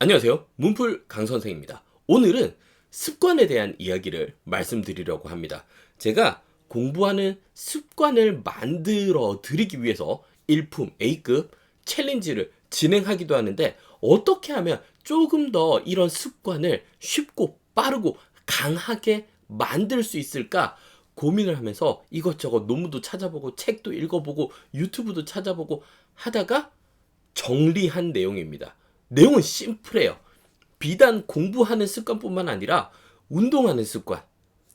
안녕하세요. 문풀 강선생입니다. 오늘은 습관에 대한 이야기를 말씀드리려고 합니다. 제가 공부하는 습관을 만들어 드리기 위해서 일품 A급 챌린지를 진행하기도 하는데 어떻게 하면 조금 더 이런 습관을 쉽고 빠르고 강하게 만들 수 있을까 고민을 하면서 이것저것 논문도 찾아보고 책도 읽어보고 유튜브도 찾아보고 하다가 정리한 내용입니다. 내용은 심플해요. 비단 공부하는 습관뿐만 아니라 운동하는 습관,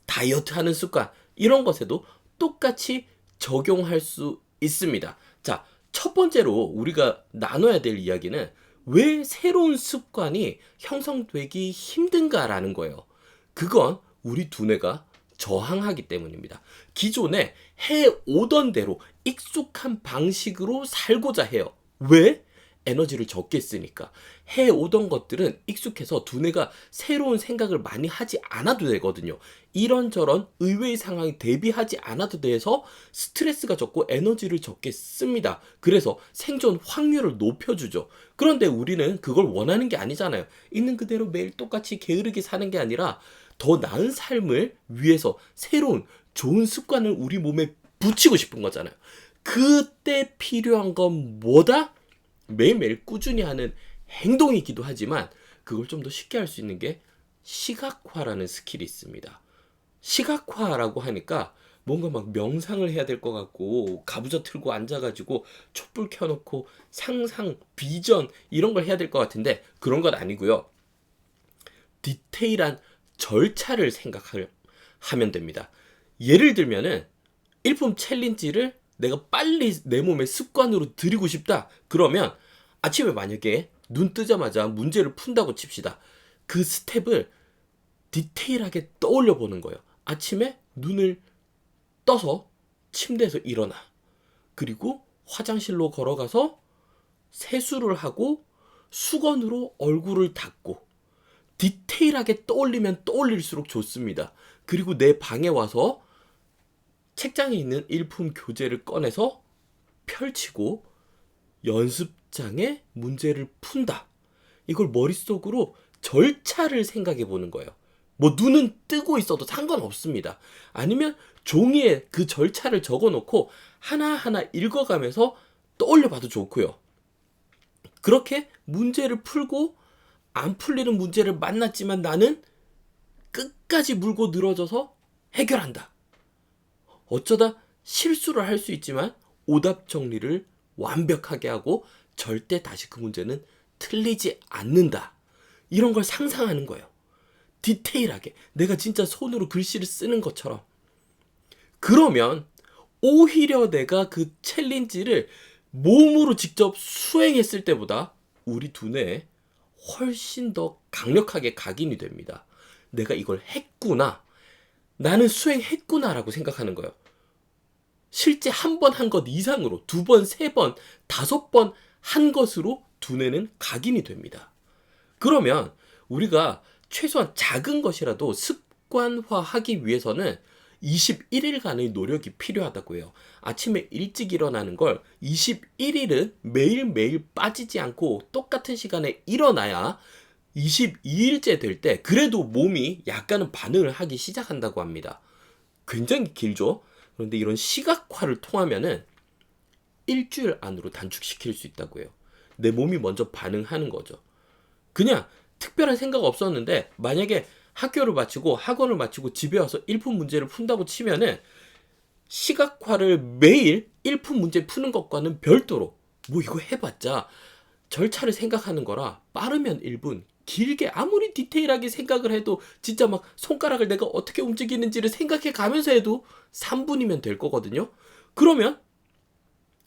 다이어트 하는 습관, 이런 것에도 똑같이 적용할 수 있습니다. 자, 첫 번째로 우리가 나눠야 될 이야기는 왜 새로운 습관이 형성되기 힘든가라는 거예요. 그건 우리 두뇌가 저항하기 때문입니다. 기존에 해오던 대로 익숙한 방식으로 살고자 해요. 왜? 에너지를 적게 쓰니까. 해오던 것들은 익숙해서 두뇌가 새로운 생각을 많이 하지 않아도 되거든요. 이런저런 의외의 상황에 대비하지 않아도 돼서 스트레스가 적고 에너지를 적게 씁니다. 그래서 생존 확률을 높여주죠. 그런데 우리는 그걸 원하는 게 아니잖아요. 있는 그대로 매일 똑같이 게으르게 사는 게 아니라 더 나은 삶을 위해서 새로운 좋은 습관을 우리 몸에 붙이고 싶은 거잖아요. 그때 필요한 건 뭐다? 매일매일 꾸준히 하는 행동이기도 하지만 그걸 좀 더 쉽게 할 수 있는 게 시각화라는 스킬이 있습니다. 시각화라고 하니까 뭔가 막 명상을 해야 될 것 같고 가부좌 틀고 앉아가지고 촛불 켜놓고 상상, 비전 이런 걸 해야 될 것 같은데 그런 건 아니고요. 디테일한 절차를 생각하면 됩니다. 예를 들면은 일품 챌린지를 내가 빨리 내 몸에 습관으로 들이고 싶다. 그러면 아침에 만약에 눈 뜨자마자 문제를 푼다고 칩시다. 그 스텝을 디테일하게 떠올려 보는 거예요. 아침에 눈을 떠서 침대에서 일어나. 그리고 화장실로 걸어가서 세수를 하고 수건으로 얼굴을 닦고 디테일하게 떠올리면 떠올릴수록 좋습니다. 그리고 내 방에 와서 책장에 있는 일품 교재를 꺼내서 펼치고 연습장에 문제를 푼다. 이걸 머릿속으로 절차를 생각해 보는 거예요. 뭐 눈은 뜨고 있어도 상관없습니다. 아니면 종이에 그 절차를 적어 놓고 하나하나 읽어가면서 떠올려 봐도 좋고요. 그렇게 문제를 풀고 안 풀리는 문제를 만났지만 나는 끝까지 물고 늘어져서 해결한다. 어쩌다 실수를 할 수 있지만 오답 정리를 완벽하게 하고 절대 다시 그 문제는 틀리지 않는다. 이런 걸 상상하는 거예요. 디테일하게 내가 진짜 손으로 글씨를 쓰는 것처럼. 그러면 오히려 내가 그 챌린지를 몸으로 직접 수행했을 때보다 우리 두뇌에 훨씬 더 강력하게 각인이 됩니다. 내가 이걸 했구나. 나는 수행했구나라고 생각하는 거예요. 실제 한 번 한 것 이상으로 두 번, 세 번, 다섯 번 한 것으로 두뇌는 각인이 됩니다. 그러면 우리가 최소한 작은 것이라도 습관화하기 위해서는 21일간의 노력이 필요하다고 해요. 아침에 일찍 일어나는 걸 21일은 매일매일 빠지지 않고 똑같은 시간에 일어나야 22일째 될 때 그래도 몸이 약간은 반응을 하기 시작한다고 합니다. 굉장히 길죠? 그런데 이런 시각화를 통하면은 일주일 안으로 단축시킬 수 있다고 해요. 내 몸이 먼저 반응하는 거죠. 그냥 특별한 생각 없었는데 만약에 학교를 마치고 학원을 마치고 집에 와서 일품 문제를 푼다고 치면은 시각화를 매일 일품 문제 푸는 것과는 별도로 뭐 이거 해봤자 절차를 생각하는 거라 빠르면 1분, 길게 아무리 디테일하게 생각을 해도 진짜 막 손가락을 내가 어떻게 움직이는지를 생각해 가면서 해도 3분이면 될 거거든요. 그러면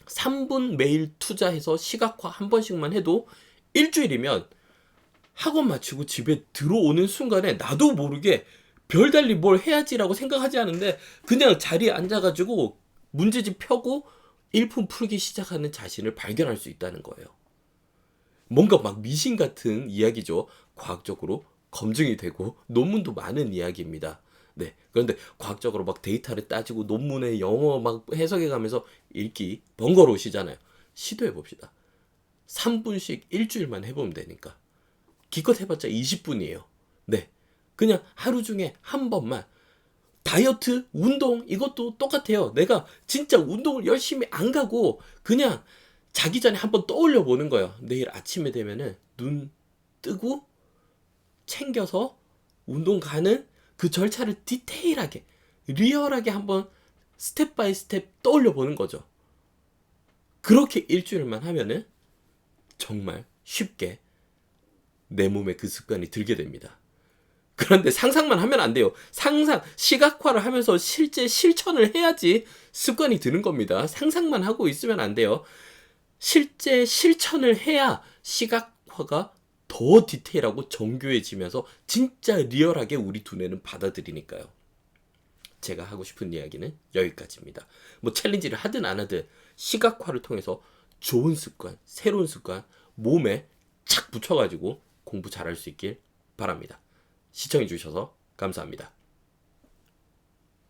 3분 매일 투자해서 시각화 한 번씩만 해도 일주일이면 학원 마치고 집에 들어오는 순간에 나도 모르게 별달리 뭘 해야지라고 생각하지 않은데 그냥 자리에 앉아가지고 문제집 펴고 일품 풀기 시작하는 자신을 발견할 수 있다는 거예요. 뭔가 막 미신 같은 이야기죠. 과학적으로 검증이 되고 논문도 많은 이야기입니다. 네. 그런데 과학적으로 막 데이터를 따지고 논문에 영어 막 해석해 가면서 읽기 번거로우시잖아요. 시도해 봅시다. 3분씩 일주일만 해보면 되니까. 기껏 해봤자 20분이에요. 네. 그냥 하루 중에 한 번만. 다이어트, 운동, 이것도 똑같아요. 내가 진짜 운동을 열심히 안 가고 그냥 자기 전에 한번 떠올려 보는 거예요. 내일 아침에 되면은 눈 뜨고 챙겨서 운동 가는 그 절차를 디테일하게, 리얼하게 한번 스텝 바이 스텝 떠올려 보는 거죠. 그렇게 일주일만 하면은 정말 쉽게 내 몸에 그 습관이 들게 됩니다. 그런데 상상만 하면 안 돼요. 시각화를 하면서 실제 실천을 해야지 습관이 드는 겁니다. 상상만 하고 있으면 안 돼요. 실제 실천을 해야 시각화가 더 디테일하고 정교해지면서 진짜 리얼하게 우리 두뇌는 받아들이니까요. 제가 하고 싶은 이야기는 여기까지입니다. 뭐 챌린지를 하든 안 하든 시각화를 통해서 좋은 습관, 새로운 습관 몸에 착 붙여가지고 공부 잘할 수 있길 바랍니다. 시청해주셔서 감사합니다.